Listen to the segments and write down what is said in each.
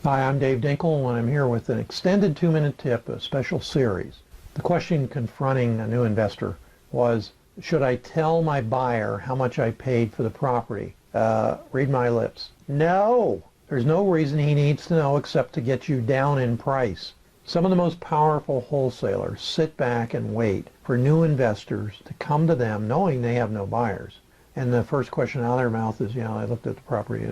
Hi, I'm Dave Dinkel, and I'm here with an extended 2-minute tip, a special series. The question confronting a new investor was, should I tell my buyer how much I paid for the property? Read my lips. No! There's no reason he needs to know except to get you down in price. Some of the most powerful wholesalers sit back and wait for new investors to come to them knowing they have no buyers. And the first question out of their mouth is, I looked at the property.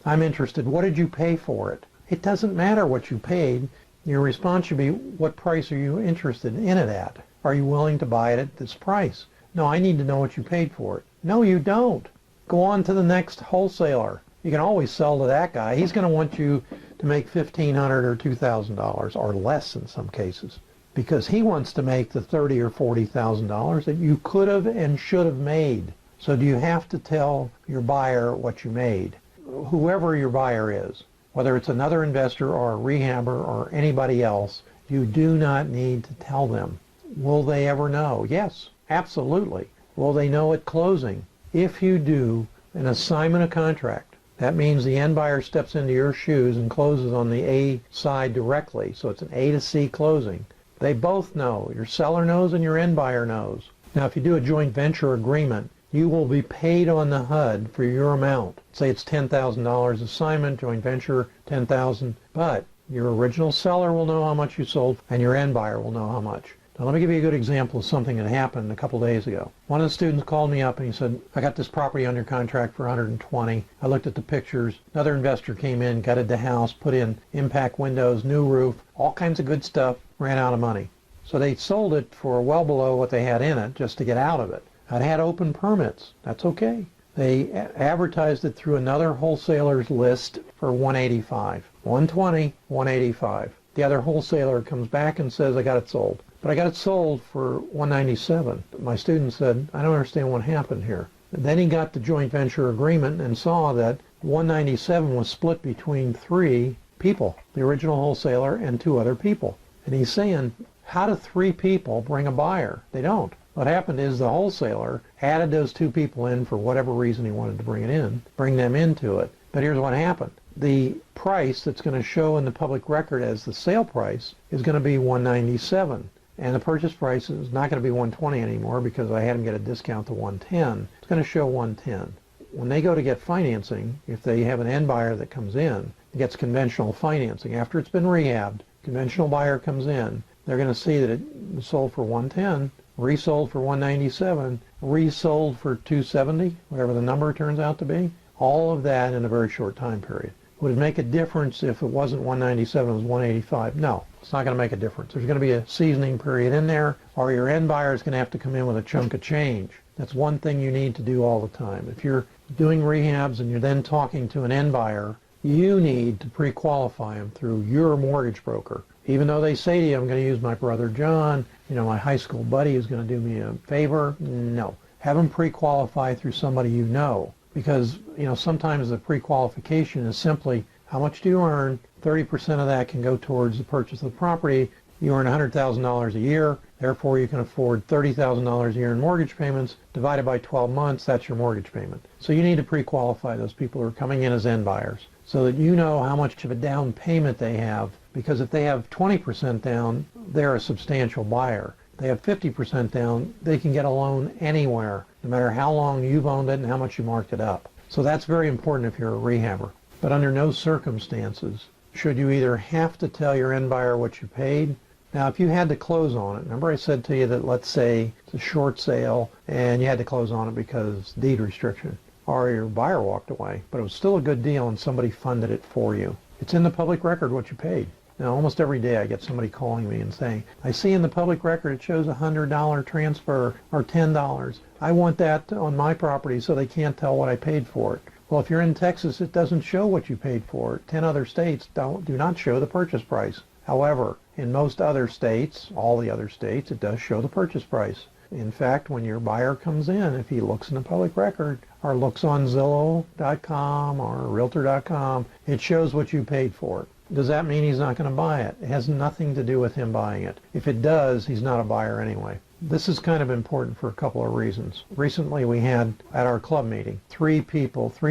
I'm interested. What did you pay for it? It doesn't matter what you paid. Your response should be, what price are you interested in it at? Are you willing to buy it at this price? No, I need to know what you paid for it. No, you don't. Go on to the next wholesaler. You can always sell to that guy. He's going to want you to make $1,500 or $2,000 or less in some cases because he wants to make the $30,000 or $40,000 that you could have and should have made. So do you have to tell your buyer what you made? Whoever your buyer is, whether it's another investor or a rehabber or anybody else, you do not need to tell them. Will they ever know? Yes, absolutely. Will they know at closing? If you do an assignment of contract, that means the end buyer steps into your shoes and closes on the A side directly, so it's an A to C closing. They both know. Your seller knows and your end buyer knows. Now, if you do a joint venture agreement, you will be paid on the HUD for your amount. Say it's $10,000 assignment, joint venture, $10,000, but your original seller will know how much you sold and your end buyer will know how much. Now let me give you a good example of something that happened a couple days ago. One of the students called me up and he said, I got this property under contract for $120. I looked at the pictures. Another investor came in, gutted the house, put in impact windows, new roof, all kinds of good stuff, ran out of money. So they sold it for well below what they had in it just to get out of it. It had open permits. That's okay. They advertised it through another wholesaler's list for $185. $120, $185. The other wholesaler comes back and says, I got it sold. But I got it sold for $197. My student said, I don't understand what happened here. And then he got the joint venture agreement and saw that $197 was split between 3 people, the original wholesaler and 2 other people. And he's saying, how do 3 people bring a buyer? They don't. What happened is the wholesaler added those 2 people in for whatever reason he wanted to bring them into it. But here's what happened. The price that's going to show in the public record as the sale price is going to be $197. And the purchase price is not going to be $120 anymore because I had them get a discount to $110. It's going to show $110. When they go to get financing, if they have an end buyer that comes in, gets conventional financing. After it's been rehabbed, conventional buyer comes in, they're going to see that it was sold for $110. Resold for $197, resold for $270, whatever the number turns out to be. All of that in a very short time period. Would it make a difference if it wasn't $197, it was $185? No, it's not going to make a difference. There's going to be a seasoning period in there, or your end buyer is going to have to come in with a chunk of change. That's one thing you need to do all the time. If you're doing rehabs and you're then talking to an end buyer, you need to pre-qualify them through your mortgage broker. Even though they say to you, I'm going to use my brother John, my high school buddy is going to do me a favor. No. Have them pre-qualify through somebody you know. Because, sometimes the pre-qualification is simply, how much do you earn? 30% of that can go towards the purchase of the property. You earn $100,000 a year. Therefore, you can afford $30,000 a year in mortgage payments. Divided by 12 months, that's your mortgage payment. So you need to pre-qualify those people who are coming in as end buyers so that you know how much of a down payment they have. Because if they have 20% down, they're a substantial buyer. If they have 50% down, they can get a loan anywhere, no matter how long you've owned it and how much you marked it up. So that's very important if you're a rehabber. But under no circumstances should you either have to tell your end buyer what you paid. Now, if you had to close on it, remember I said to you that let's say it's a short sale and you had to close on it because deed restriction, or your buyer walked away, but it was still a good deal and somebody funded it for you. It's in the public record what you paid. Now, almost every day I get somebody calling me and saying, I see in the public record it shows a $100 transfer or $10. I want that on my property so they can't tell what I paid for it. Well, if you're in Texas, it doesn't show what you paid for it. 10 other states do not show the purchase price. However, in most other states, all the other states, it does show the purchase price. In fact, when your buyer comes in, if he looks in the public record or looks on Zillow.com or Realtor.com, it shows what you paid for it. Does that mean he's not going to buy it? It has nothing to do with him buying it. If it does, he's not a buyer anyway. This is kind of important for a couple of reasons. Recently we had at our club meeting 3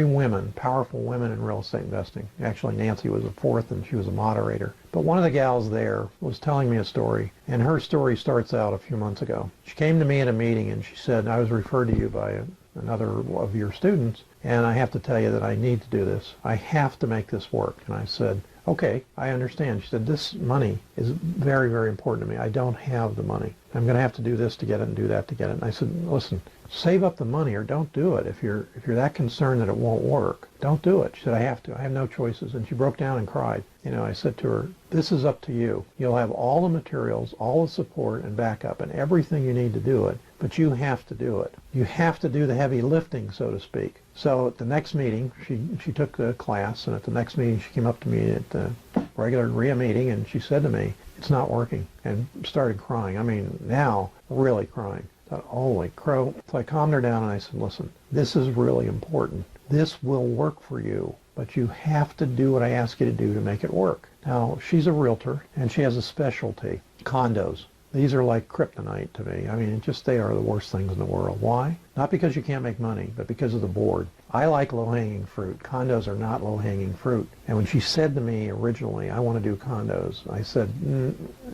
women, powerful women in real estate investing. Actually Nancy was a fourth and she was a moderator. But one of the gals there was telling me a story, and her story starts out a few months ago. She came to me at a meeting and she said, I was referred to you by another of your students, and I have to tell you that I need to do this. I have to make this work. And I said, okay, I understand. She said, this money is very, very important to me. I don't have the money. I'm going to have to do this to get it and do that to get it. And I said, listen, save up the money or don't do it. If you're that concerned that it won't work, don't do it. She said, I have to. I have no choices. And she broke down and cried. I said to her, this is up to you. You'll have all the materials, all the support and backup and everything you need to do it, but you have to do it. You have to do the heavy lifting, so to speak. So at the next meeting, she took the class, and at the next meeting she came up to me at the regular REIA meeting and she said to me, it's not working, and started crying. I mean, now really crying. I thought, holy crow. So I calmed her down and I said, listen, this is really important. This will work for you, but you have to do what I ask you to do to make it work. Now, she's a realtor and she has a specialty, condos. These are like kryptonite to me. I mean, they are the worst things in the world. Why? Not because you can't make money, but because of the board. I like low-hanging fruit. Condos are not low-hanging fruit. And when she said to me originally, I want to do condos, I said,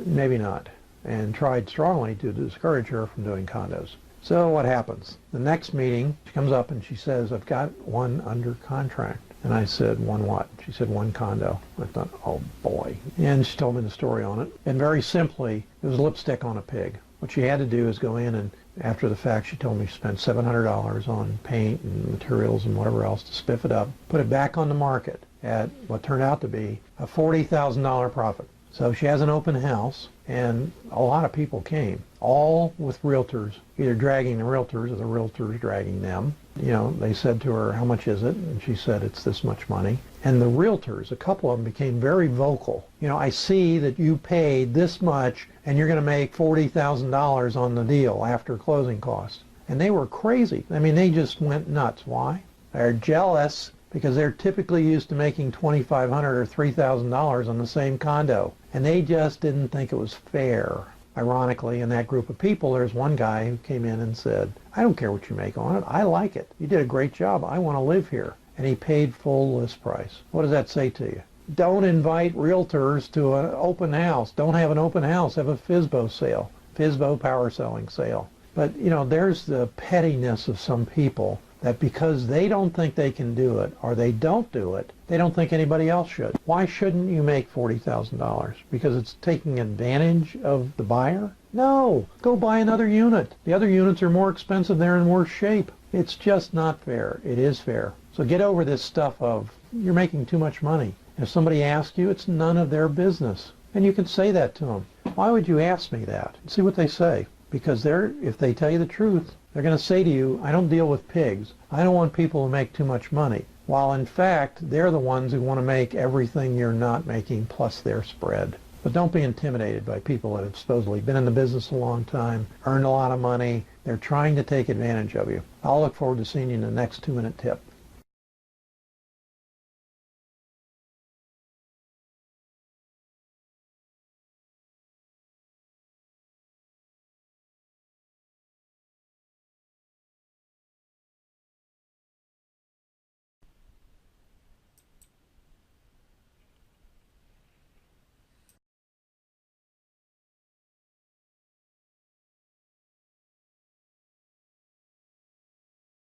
maybe not, and tried strongly to discourage her from doing condos. So what happens? The next meeting, she comes up and she says, I've got one under contract. And I said, one what? She said, one condo. I thought, oh boy. And she told me the story on it. And very simply, it was lipstick on a pig. What she had to do is go in and, after the fact, she told me she spent $700 on paint and materials and whatever else to spiff it up, put it back on the market at what turned out to be a $40,000 profit. So she has an open house, and a lot of people came, all with realtors, either dragging the realtors or the realtors dragging them. They said to her, how much is it? And she said, it's this much money. And the realtors, a couple of them, became very vocal. I see that you paid this much and you're going to make $40,000 on the deal after closing costs. And they were crazy. I mean, they just went nuts. Why? They're jealous because they're typically used to making $2,500 or $3,000 on the same condo. And they just didn't think it was fair. Ironically, in that group of people, there's one guy who came in and said, I don't care what you make on it. I like it. You did a great job. I want to live here. And he paid full list price. What does that say to you? Don't invite realtors to an open house. Don't have an open house. Have a FSBO sale. FSBO power selling sale. But, there's the pettiness of some people that because they don't think they can do it or they don't do it, they don't think anybody else should. Why shouldn't you make $40,000? Because it's taking advantage of the buyer? No. Go buy another unit. The other units are more expensive. They're in worse shape. It's just not fair. It is fair. So get over this stuff of you're making too much money. If somebody asks you, it's none of their business. And you can say that to them. Why would you ask me that? See what they say. Because if they tell you the truth, they're going to say to you, I don't deal with pigs. I don't want people who make too much money. While in fact, they're the ones who want to make everything you're not making plus their spread. But don't be intimidated by people that have supposedly been in the business a long time, earned a lot of money. They're trying to take advantage of you. I'll look forward to seeing you in the next 2-minute tip.